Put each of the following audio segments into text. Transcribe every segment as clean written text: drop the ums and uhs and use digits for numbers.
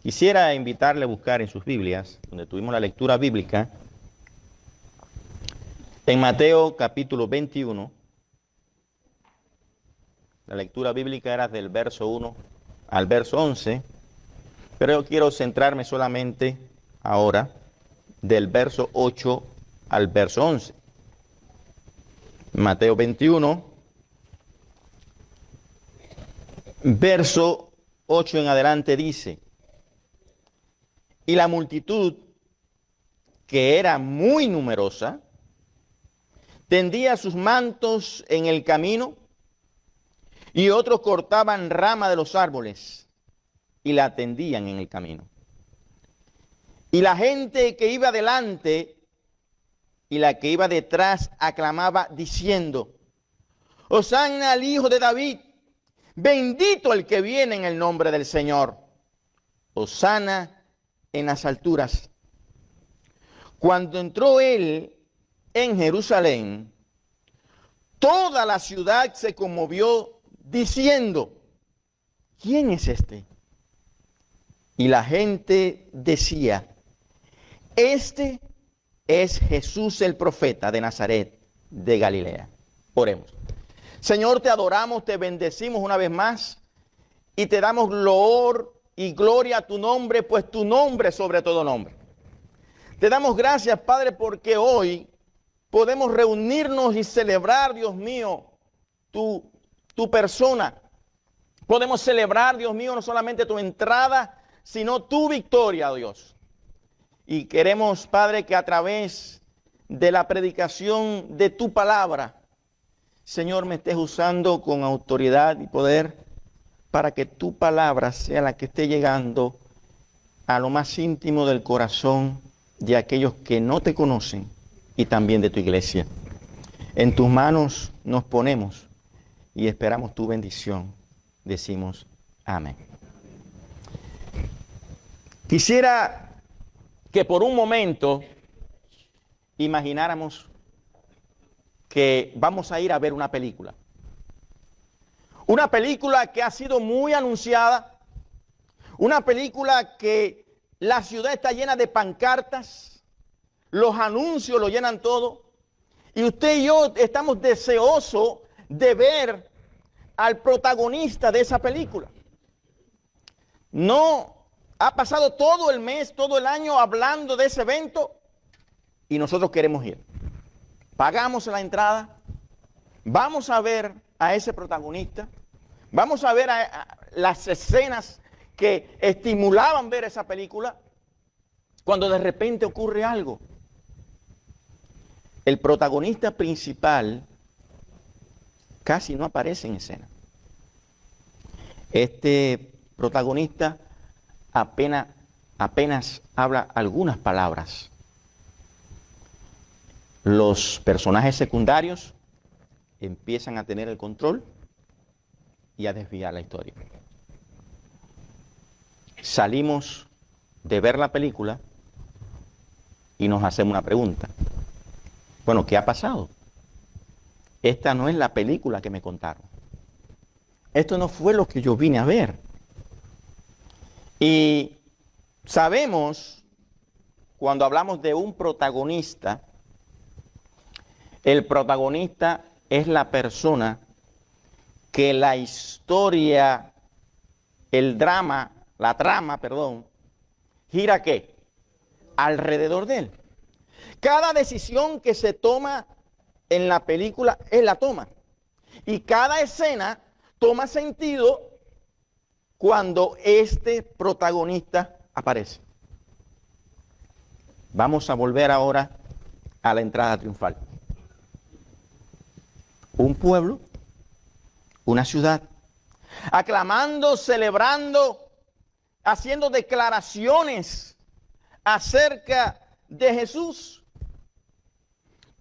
Quisiera invitarle a buscar en sus Biblias, donde tuvimos la lectura bíblica, en Mateo capítulo 21. La lectura bíblica era del verso 1 al verso 11, pero yo quiero centrarme solamente ahora del verso 8 al verso 11. Mateo 21, verso 8 en adelante dice: y la multitud, que era muy numerosa, tendía sus mantos en el camino, y otros cortaban rama de los árboles y la tendían en el camino. Y la gente que iba delante y la que iba detrás aclamaba diciendo: Hosanna al Hijo de David, bendito el que viene en el nombre del Señor, Hosanna en las alturas. Cuando entró él en Jerusalén, toda la ciudad se conmovió diciendo: ¿quién es este? Y la gente decía: este es Jesús el profeta de Nazaret de Galilea. Oremos. Señor, te adoramos, te bendecimos una vez más y te damos loor y gloria a tu nombre, pues tu nombre es sobre todo nombre. Te damos gracias, Padre, porque hoy podemos reunirnos y celebrar, Dios mío, tu persona. Podemos celebrar, Dios mío, no solamente tu entrada, sino tu victoria, Dios. Y queremos, Padre, que a través de la predicación de tu palabra, Señor, me estés usando con autoridad y poder para que tu palabra sea la que esté llegando a lo más íntimo del corazón de aquellos que no te conocen y también de tu iglesia. En tus manos nos ponemos y esperamos tu bendición. Decimos amén. Quisiera que por un momento imagináramos que vamos a ir a ver una película. Una película que ha sido muy anunciada, una película que la ciudad está llena de pancartas, los anuncios lo llenan todo, y usted y yo estamos deseosos de ver al protagonista de esa película. No ha pasado todo el mes, todo el año hablando de ese evento y nosotros queremos ir. Pagamos la entrada, vamos a ver a ese protagonista, vamos a ver a las escenas que estimulaban ver esa película, cuando de repente ocurre algo. El protagonista principal casi no aparece en escena. Este protagonista apenas habla algunas palabras. Los personajes secundarios empiezan a tener el control y a desviar la historia. Salimos de ver la película y nos hacemos una pregunta. Bueno, ¿qué ha pasado? Esta no es la película que me contaron. Esto no fue lo que yo vine a ver. Y sabemos, cuando hablamos de un protagonista, el protagonista es la persona que la historia, la trama, gira ¿qué? Alrededor de él. Cada decisión que se toma en la película, él la toma. Y cada escena toma sentido cuando este protagonista aparece. Vamos a volver ahora a la entrada triunfal. Un pueblo, una ciudad, aclamando, celebrando, haciendo declaraciones acerca de Jesús.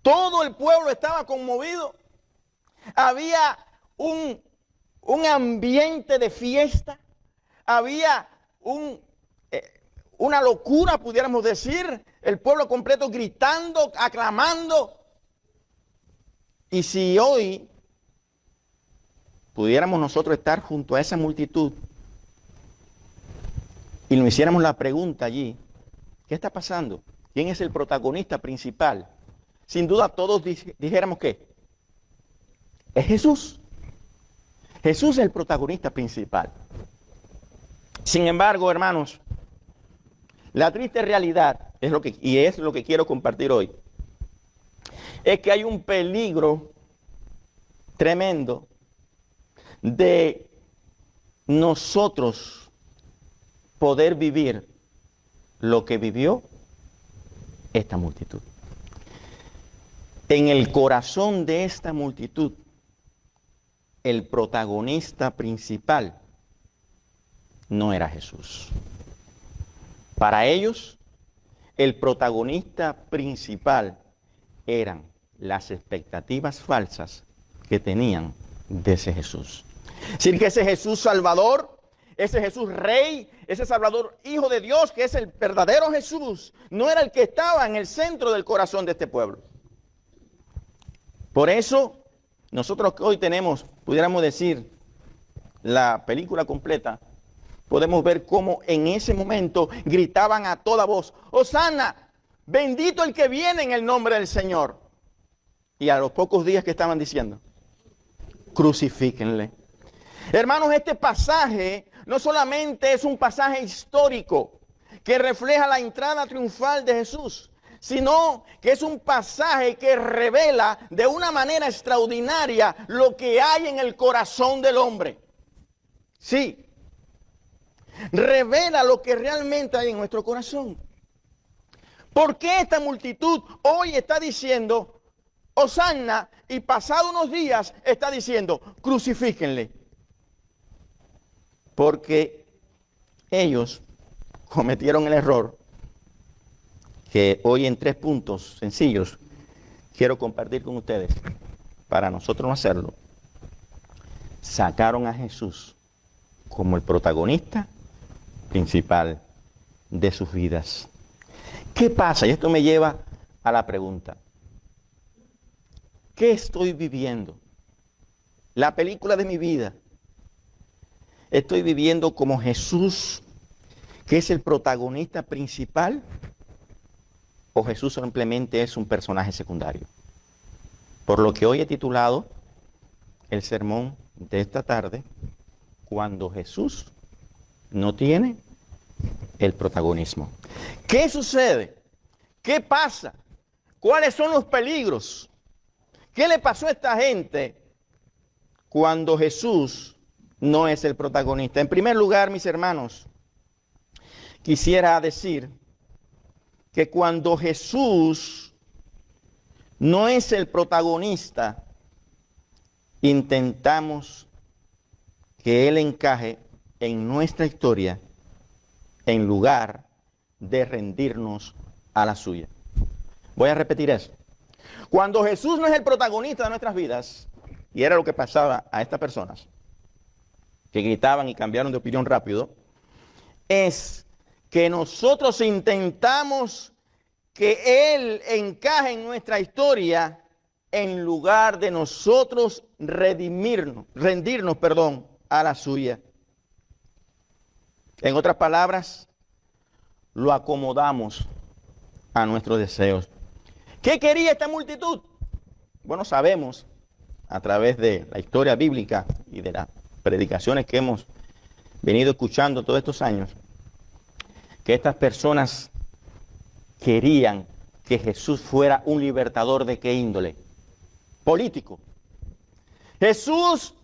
Todo el pueblo estaba conmovido. Había un ambiente de fiesta. Había una locura, pudiéramos decir. El pueblo completo gritando, aclamando. Y si hoy pudiéramos nosotros estar junto a esa multitud, y nos hiciéramos la pregunta allí, ¿qué está pasando? ¿Quién es el protagonista principal? Sin duda todos dijéramos que es Jesús. Jesús es el protagonista principal. Sin embargo, hermanos, la triste realidad, es lo que quiero compartir hoy, es que hay un peligro tremendo de nosotros poder vivir lo que vivió esta multitud. En el corazón de esta multitud, el protagonista principal no era Jesús. Para ellos, el protagonista principal eran las expectativas falsas que tenían de ese Jesús. Es decir, que ese Jesús Salvador, ese Jesús Rey, ese Salvador Hijo de Dios, que es el verdadero Jesús, no era el que estaba en el centro del corazón de este pueblo. Por eso, nosotros que hoy tenemos, pudiéramos decir, la película completa, podemos ver cómo en ese momento gritaban a toda voz, ¡Hosana! Bendito el que viene en el nombre del Señor. Y a los pocos días que estaban diciendo, crucifíquenle. Hermanos, este pasaje no solamente es un pasaje histórico que refleja la entrada triunfal de Jesús, sino que es un pasaje que revela de una manera extraordinaria lo que hay en el corazón del hombre. Sí, revela lo que realmente hay en nuestro corazón. ¿Por qué esta multitud hoy está diciendo Hosana y pasado unos días está diciendo crucifíquenle? Porque ellos cometieron el error que hoy en 3 puntos sencillos quiero compartir con ustedes para nosotros no hacerlo. Sacaron a Jesús como el protagonista principal de sus vidas. ¿Qué pasa? Y esto me lleva a la pregunta. ¿Qué estoy viviendo? La película de mi vida. ¿Estoy viviendo como Jesús, que es el protagonista principal? ¿O Jesús simplemente es un personaje secundario? Por lo que hoy he titulado el sermón de esta tarde, Cuando Jesús no tiene el protagonismo. ¿Qué sucede? ¿Qué pasa? ¿Cuáles son los peligros? ¿Qué le pasó a esta gente cuando Jesús no es el protagonista? En primer lugar, mis hermanos, quisiera decir que cuando Jesús no es el protagonista, intentamos que Él encaje en nuestra historia en lugar de rendirnos a la suya. Voy a repetir eso. Cuando Jesús no es el protagonista de nuestras vidas, y era lo que pasaba a estas personas, que gritaban y cambiaron de opinión rápido, es que nosotros intentamos que Él encaje en nuestra historia en lugar de nosotros rendirnos a la suya. En otras palabras, lo acomodamos a nuestros deseos. ¿Qué quería esta multitud? Bueno, sabemos a través de la historia bíblica y de las predicaciones que hemos venido escuchando todos estos años, que estas personas querían que Jesús fuera un libertador. ¿De qué índole? Político. Jesús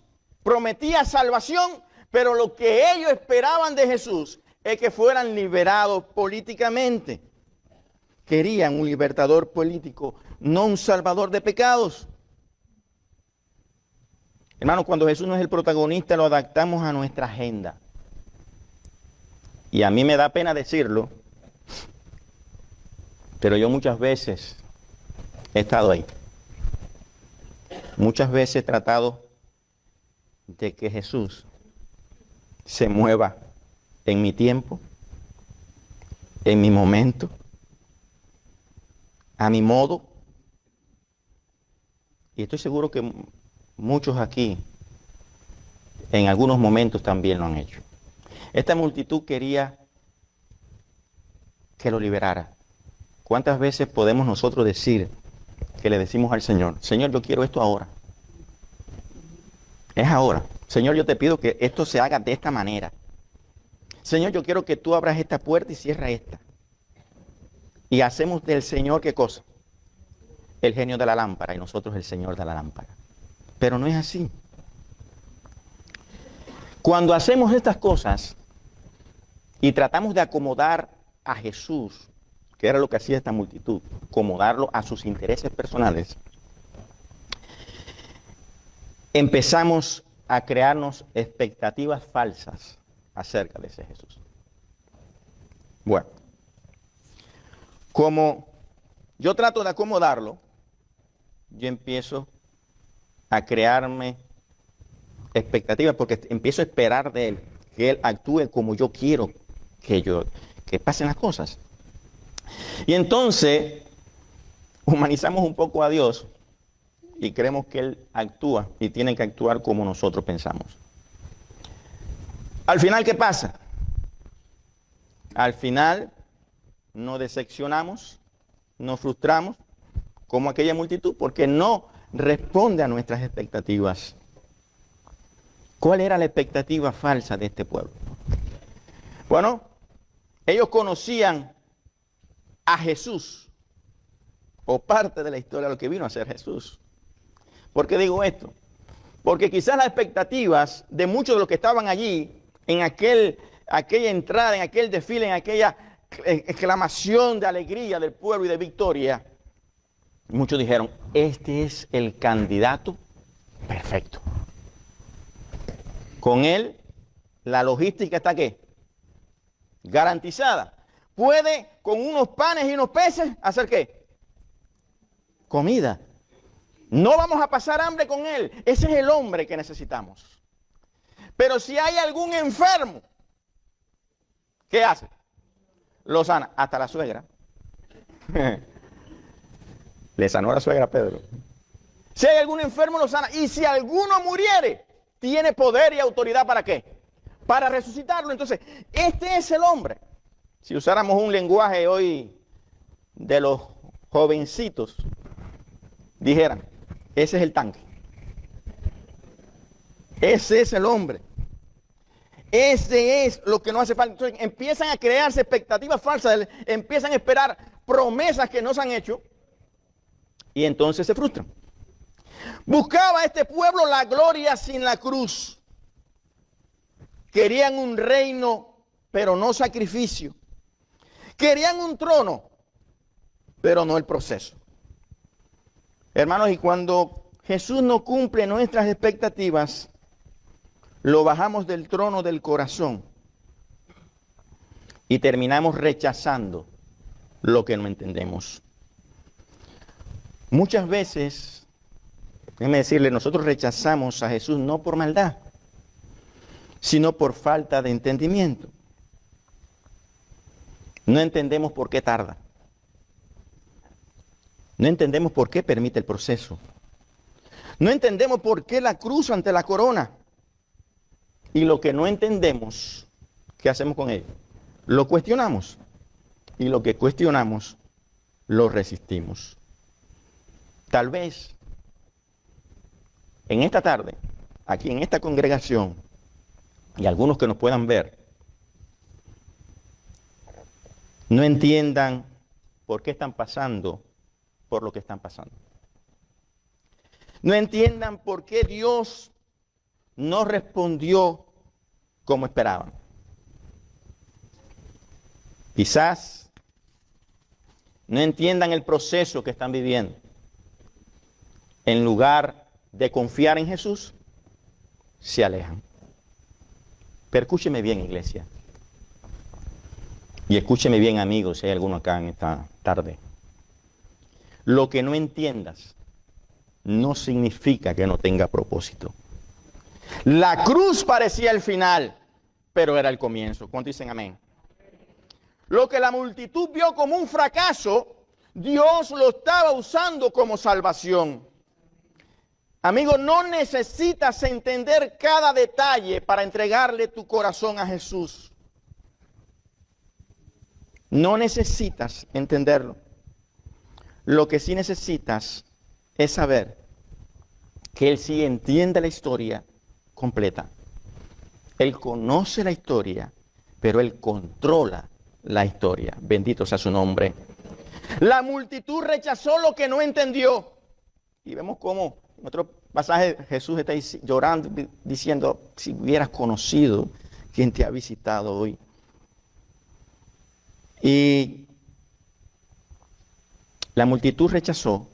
prometía salvación, pero lo que ellos esperaban de Jesús es que fueran liberados políticamente. Querían un libertador político, no un salvador de pecados. Hermanos, cuando Jesús no es el protagonista, lo adaptamos a nuestra agenda. Y a mí me da pena decirlo, pero yo muchas veces he estado ahí. Muchas veces he tratado de que Jesús se mueva en mi tiempo, en mi momento, a mi modo. Y estoy seguro que muchos aquí en algunos momentos también lo han hecho. Esta multitud quería que lo liberara. ¿Cuántas veces podemos nosotros decir que le decimos al Señor, Señor, yo quiero esto ahora? Es ahora. Señor, yo te pido que esto se haga de esta manera. Señor, yo quiero que tú abras esta puerta y cierra esta. Y hacemos del Señor, ¿qué cosa? El genio de la lámpara y nosotros el Señor de la lámpara. Pero no es así. Cuando hacemos estas cosas y tratamos de acomodar a Jesús, que era lo que hacía esta multitud, acomodarlo a sus intereses personales, empezamos a crearnos expectativas falsas acerca de ese Jesús. Bueno, como yo trato de acomodarlo, yo empiezo a crearme expectativas porque empiezo a esperar de él que él actúe como yo quiero que pasen las cosas. Y entonces humanizamos un poco a Dios y creemos que él actúa y tiene que actuar como nosotros pensamos. Al final, ¿qué pasa? Al final nos decepcionamos, nos frustramos como aquella multitud porque no responde a nuestras expectativas. ¿Cuál era la expectativa falsa de este pueblo? Bueno, ellos conocían a Jesús, o parte de la historia de lo que vino a ser Jesús. ¿Por qué digo esto? Porque quizás las expectativas de muchos de los que estaban allí, en aquella entrada, en aquel desfile, en aquella exclamación de alegría del pueblo y de victoria, muchos dijeron, este es el candidato perfecto. Con él, la logística está ¿qué? Garantizada. Puede con unos panes y unos peces hacer ¿qué? Comida. No vamos a pasar hambre con él. Ese es el hombre que necesitamos. Pero si hay algún enfermo, ¿qué hace? Lo sana. Hasta la suegra. Le sanó a la suegra a Pedro. Si hay algún enfermo, lo sana. Y si alguno muriere, tiene poder y autoridad ¿para qué? Para resucitarlo. Entonces, este es el hombre. Si usáramos un lenguaje hoy de los jovencitos, dijeran, ese es el tanque. Ese es el hombre. Ese es lo que no hace falta. Entonces empiezan a crearse expectativas falsas, empiezan a esperar promesas que no se han hecho y entonces se frustran. Buscaba este pueblo la gloria sin la cruz. Querían un reino, pero no sacrificio. Querían un trono, pero no el proceso. Hermanos, y cuando Jesús no cumple nuestras expectativas, lo bajamos del trono del corazón y terminamos rechazando lo que no entendemos. Muchas veces, déjeme decirle, nosotros rechazamos a Jesús no por maldad, sino por falta de entendimiento. No entendemos por qué tarda. No entendemos por qué permite el proceso. No entendemos por qué la cruz ante la corona. Y lo que no entendemos, ¿qué hacemos con ello? Lo cuestionamos. Y lo que cuestionamos, lo resistimos. Tal vez, en esta tarde, aquí en esta congregación, y algunos que nos puedan ver, no entiendan por qué están pasando por lo que están pasando. No entiendan por qué Dios no respondió como esperaban. Quizás no entiendan el proceso que están viviendo. En lugar de confiar en Jesús, se alejan. Pero escúcheme bien, iglesia. Y escúcheme bien, amigos, si hay alguno acá en esta tarde. Lo que no entiendas no significa que no tenga propósito. La cruz parecía el final, pero era el comienzo. ¿Cuántos dicen amén? Lo que la multitud vio como un fracaso, Dios lo estaba usando como salvación. Amigo, no necesitas entender cada detalle para entregarle tu corazón a Jesús. No necesitas entenderlo. Lo que sí necesitas es saber que Él sí entiende la historia completa. Él conoce la historia, pero Él controla la historia. Bendito sea su nombre. La multitud rechazó lo que no entendió. Y vemos cómo en otro pasaje Jesús está llorando, diciendo, si hubieras conocido quién te ha visitado hoy. Y la multitud rechazó,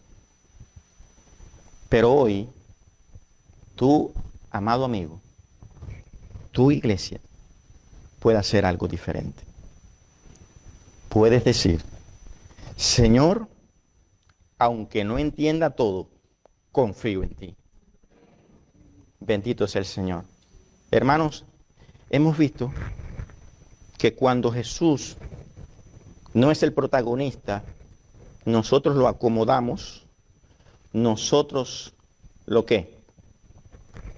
pero hoy, tú, amado amigo, tu iglesia puede hacer algo diferente. Puedes decir, Señor, aunque no entienda todo, confío en ti. Bendito sea el Señor. Hermanos, hemos visto que cuando Jesús no es el protagonista, nosotros lo acomodamos, nosotros ¿lo qué?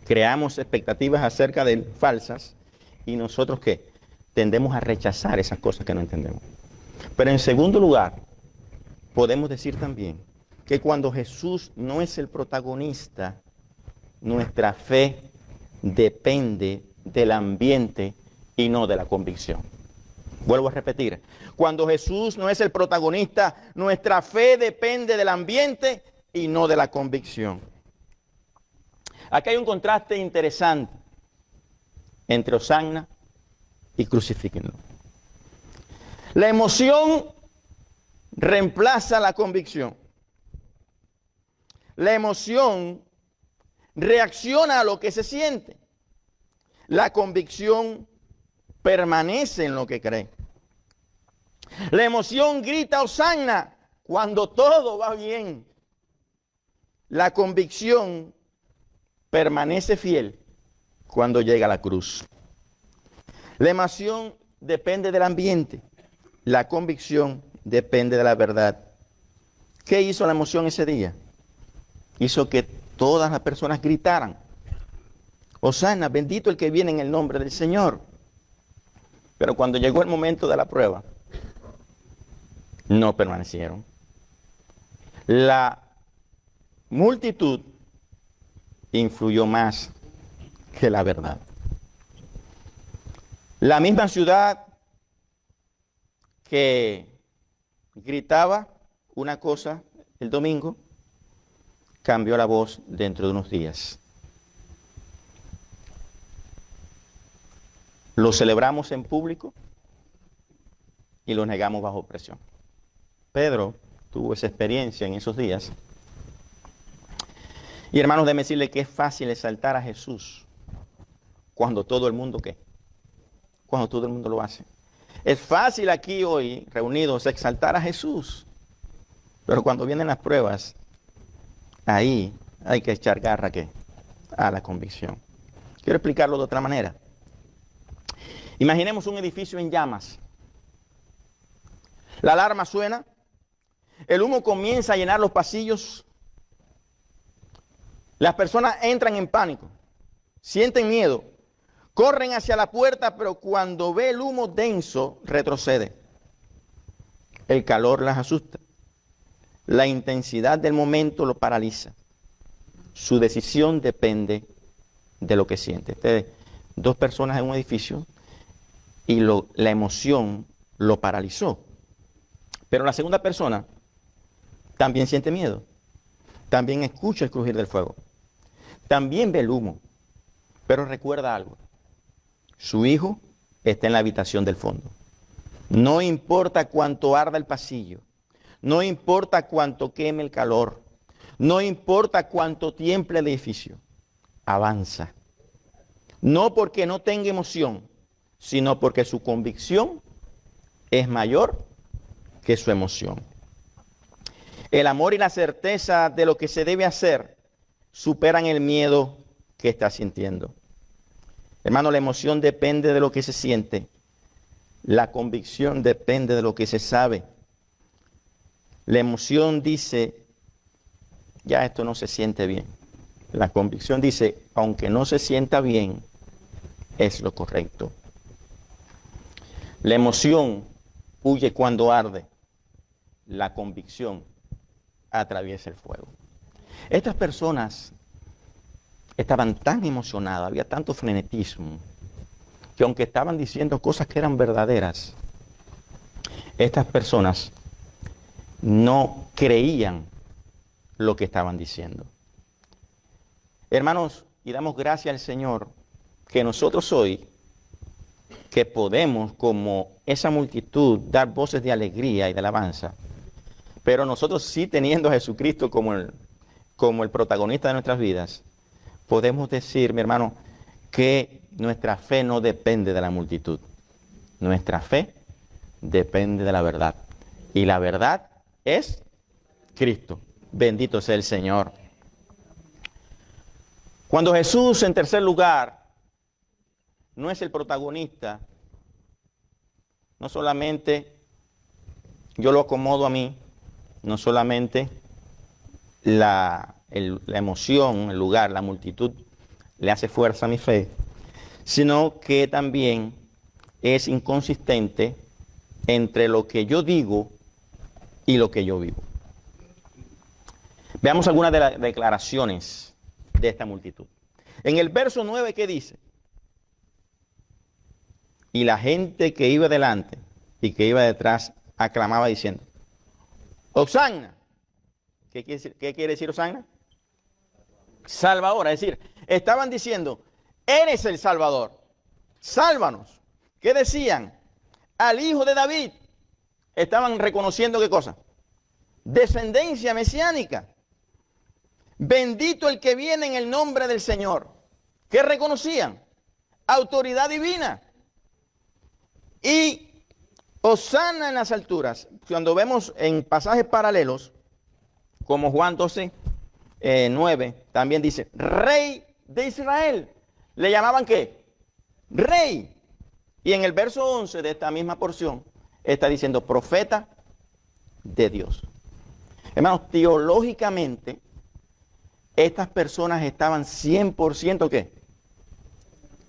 Creamos expectativas acerca de él falsas y nosotros ¿qué? Tendemos a rechazar esas cosas que no entendemos. Pero en segundo lugar, podemos decir también que cuando Jesús no es el protagonista, nuestra fe depende del ambiente y no de la convicción. Vuelvo a repetir, cuando Jesús no es el protagonista, nuestra fe depende del ambiente y no de la convicción. Aquí hay un contraste interesante entre Hosanna y crucifíquenlo. La emoción reemplaza la convicción. La emoción reacciona a lo que se siente. La convicción permanece en lo que cree. La emoción grita Hosanna cuando todo va bien. La convicción permanece fiel cuando llega a la cruz. La emoción depende del ambiente. La convicción depende de la verdad. ¿Qué hizo la emoción ese día? Hizo que todas las personas gritaran, Hosanna, bendito el que viene en el nombre del Señor. Pero cuando llegó el momento de la prueba, no permanecieron. La multitud influyó más que la verdad. La misma ciudad que gritaba una cosa el domingo, cambió la voz dentro de unos días. Lo celebramos en público y lo negamos bajo presión. Pedro tuvo esa experiencia en esos días. Y hermanos, déjenme decirle que es fácil exaltar a Jesús cuando todo el mundo, ¿qué? Cuando todo el mundo lo hace. Es fácil aquí hoy, reunidos, exaltar a Jesús. Pero cuando vienen las pruebas, ahí hay que echar garra, ¿qué? A la convicción. Quiero explicarlo de otra manera. Imaginemos un edificio en llamas. La alarma suena, el humo comienza a llenar los pasillos. Las personas entran en pánico, sienten miedo, corren hacia la puerta, pero cuando ve el humo denso, retrocede. El calor las asusta. La intensidad del momento lo paraliza. Su decisión depende de lo que siente. Ustedes, dos personas en un edificio y la emoción lo paralizó. Pero la segunda persona también siente miedo. También escucha el crujir del fuego. También ve el humo. Pero recuerda algo. Su hijo está en la habitación del fondo. No importa cuánto arda el pasillo. No importa cuánto queme el calor. No importa cuánto tiemble el edificio. Avanza. No porque no tenga emoción, sino porque su convicción es mayor que su emoción. El amor y la certeza de lo que se debe hacer superan el miedo que está sintiendo. Hermano, la emoción depende de lo que se siente. La convicción depende de lo que se sabe. La emoción dice, ya esto no se siente bien. La convicción dice, aunque no se sienta bien, es lo correcto. La emoción huye cuando arde. La convicción atraviesa el fuego. Estas personas estaban tan emocionadas, había tanto frenetismo, que aunque estaban diciendo cosas que eran verdaderas, estas personas no creían lo que estaban diciendo. Hermanos, y damos gracias al Señor que nosotros hoy, que podemos como esa multitud dar voces de alegría y de alabanza, pero nosotros sí teniendo a Jesucristo como el protagonista de nuestras vidas, podemos decir, mi hermano, que nuestra fe no depende de la multitud. Nuestra fe depende de la verdad. Y la verdad es Cristo. Bendito sea el Señor. Cuando Jesús, en tercer lugar, no es el protagonista, no solamente yo lo acomodo a mí, no solamente la emoción, el lugar, la multitud le hace fuerza a mi fe, sino que también es inconsistente entre lo que yo digo y lo que yo vivo. Veamos algunas de las declaraciones de esta multitud. En el verso 9, ¿qué dice? Y la gente que iba delante y que iba detrás aclamaba diciendo, Hosanna. ¿Qué quiere decir Hosanna? Salvador. Es decir, estaban diciendo, eres el Salvador, sálvanos. ¿Qué decían? Al Hijo de David. Estaban reconociendo ¿qué cosa? Descendencia mesiánica. Bendito el que viene en el nombre del Señor. ¿Qué reconocían? Autoridad divina. Y Hosanna en las alturas. Cuando vemos en pasajes paralelos, como Juan 12, 9, también dice, Rey de Israel. ¿Le llamaban qué? Rey. Y en el verso 11 de esta misma porción, está diciendo profeta de Dios. Hermanos, teológicamente, estas personas estaban 100% ¿qué?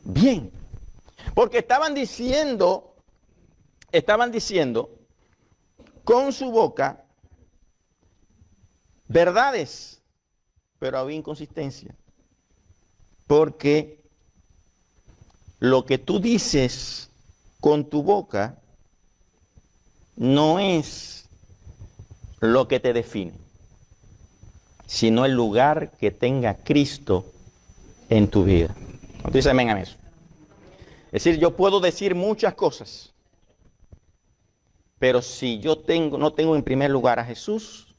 Bien. Porque estaban diciendo con su boca verdades, pero había inconsistencia. Porque lo que tú dices con tu boca no es lo que te define, sino el lugar que tenga Cristo en tu vida. ¿No dice amén a eso? Es decir, yo puedo decir muchas cosas, pero si yo no tengo en primer lugar a Jesús,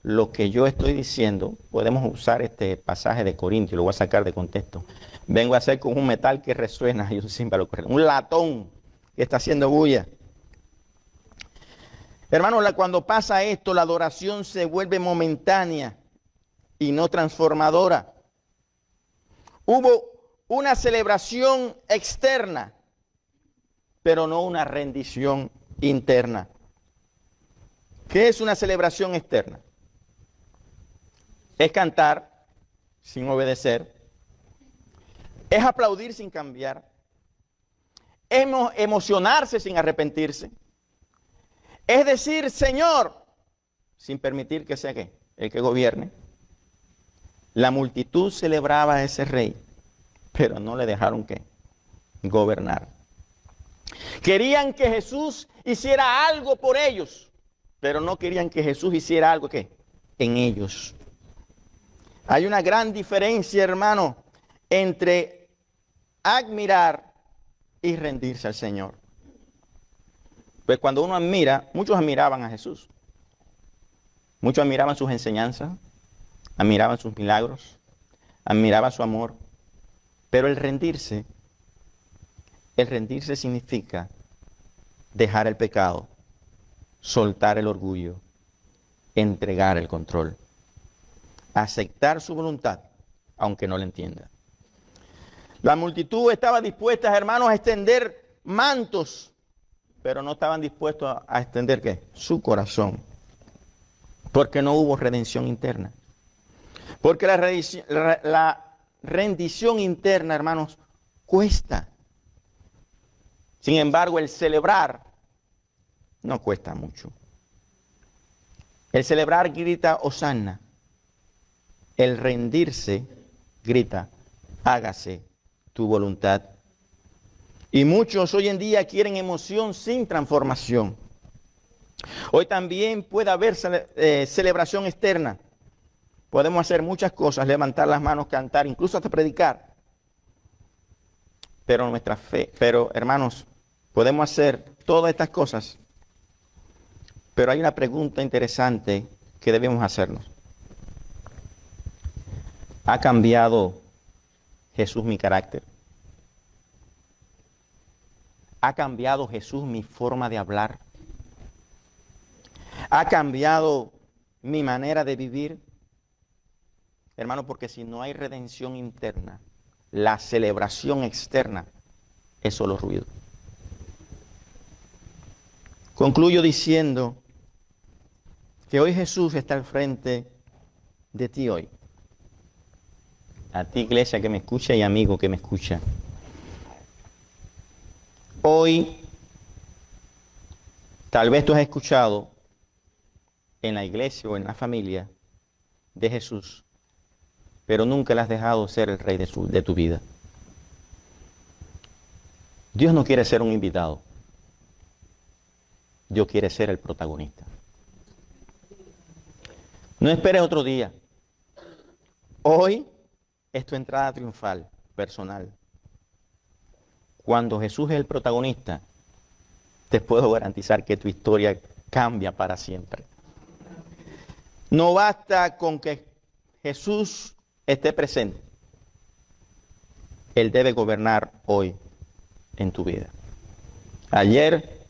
lo que yo estoy diciendo, podemos usar este pasaje de Corintios, lo voy a sacar de contexto. Vengo a hacer con un metal que resuena y un címbalo que resuena, un latón que está haciendo bulla. Hermanos, cuando pasa esto, la adoración se vuelve momentánea y no transformadora. Hubo una celebración externa, pero no una rendición interna. ¿Qué es una celebración externa? Es cantar sin obedecer, es aplaudir sin cambiar, es emocionarse sin arrepentirse, es decir, Señor, sin permitir que sea ¿qué? El que gobierne. La multitud celebraba a ese rey, pero no le dejaron ¿qué? Gobernar. Querían que Jesús hiciera algo por ellos, pero no querían que Jesús hiciera algo ¿qué? En ellos. Hay una gran diferencia, hermano, entre admirar y rendirse al Señor. Pues cuando uno admira, muchos admiraban a Jesús. Muchos admiraban sus enseñanzas, admiraban sus milagros, admiraban su amor. Pero el rendirse significa dejar el pecado, soltar el orgullo, entregar el control, aceptar su voluntad, aunque no la entienda. La multitud estaba dispuesta, hermanos, a extender mantos, pero no estaban dispuestos a extender ¿qué? Su corazón, porque no hubo redención interna. Porque la rendición interna, hermanos, cuesta. Sin embargo, el celebrar no cuesta mucho. El celebrar grita Hosanna. El rendirse grita, hágase tu voluntad. Y muchos hoy en día quieren emoción sin transformación. Hoy también puede haber celebración externa. Podemos hacer muchas cosas, levantar las manos, cantar, incluso hasta predicar. Pero nuestra fe, hermanos, podemos hacer todas estas cosas. Pero hay una pregunta interesante que debemos hacernos. ¿Ha cambiado Jesús mi carácter? ¿Ha cambiado Jesús mi forma de hablar? ¿Ha cambiado mi manera de vivir? Hermano, porque si no hay redención interna, la celebración externa es solo ruido. Concluyo diciendo que hoy Jesús está al frente de ti hoy. A ti, iglesia, que me escucha, y amigo que me escucha. Hoy, tal vez tú has escuchado en la iglesia o en la familia de Jesús, pero nunca le has dejado ser el rey de tu vida. Dios no quiere ser un invitado. Dios quiere ser el protagonista. No esperes otro día. Hoy es tu entrada triunfal, personal. Cuando Jesús es el protagonista, te puedo garantizar que tu historia cambia para siempre. No basta con que Jesús esté presente. Él debe gobernar hoy en tu vida. Ayer,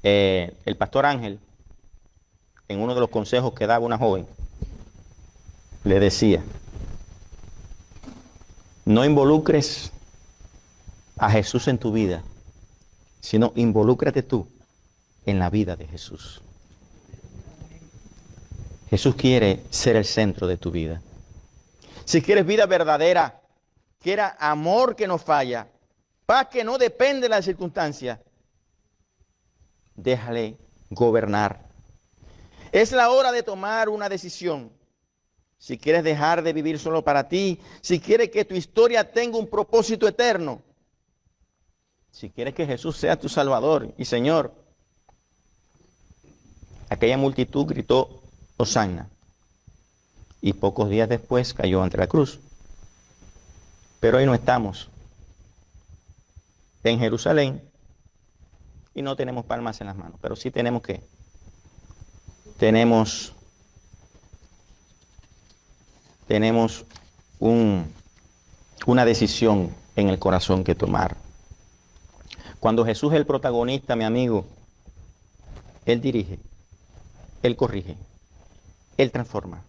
el pastor Ángel, en uno de los consejos que daba una joven, le decía, no involucres a Jesús en tu vida, sino involúcrate tú en la vida de Jesús. Jesús quiere ser el centro de tu vida. Si quieres vida verdadera, quieres amor que no falla, paz que no depende de las circunstancias, déjale gobernar. Es la hora de tomar una decisión. Si quieres dejar de vivir solo para ti, si quieres que tu historia tenga un propósito eterno, si quieres que Jesús sea tu Salvador y Señor. Aquella multitud gritó Hosanna y pocos días después cayó ante la cruz. Pero hoy no estamos en Jerusalén y no tenemos palmas en las manos, pero sí tenemos una decisión en el corazón que tomar. Cuando Jesús es el protagonista, mi amigo, Él dirige, Él corrige, Él transforma,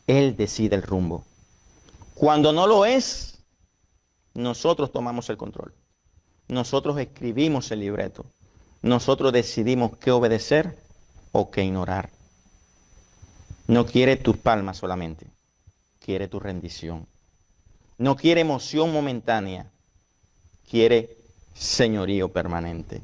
Él decide el rumbo. Cuando no lo es, nosotros tomamos el control. Nosotros escribimos el libreto. Nosotros decidimos qué obedecer o qué ignorar. No quiere tus palmas solamente, quiere tu rendición. No quiere emoción momentánea, quiere señorío permanente.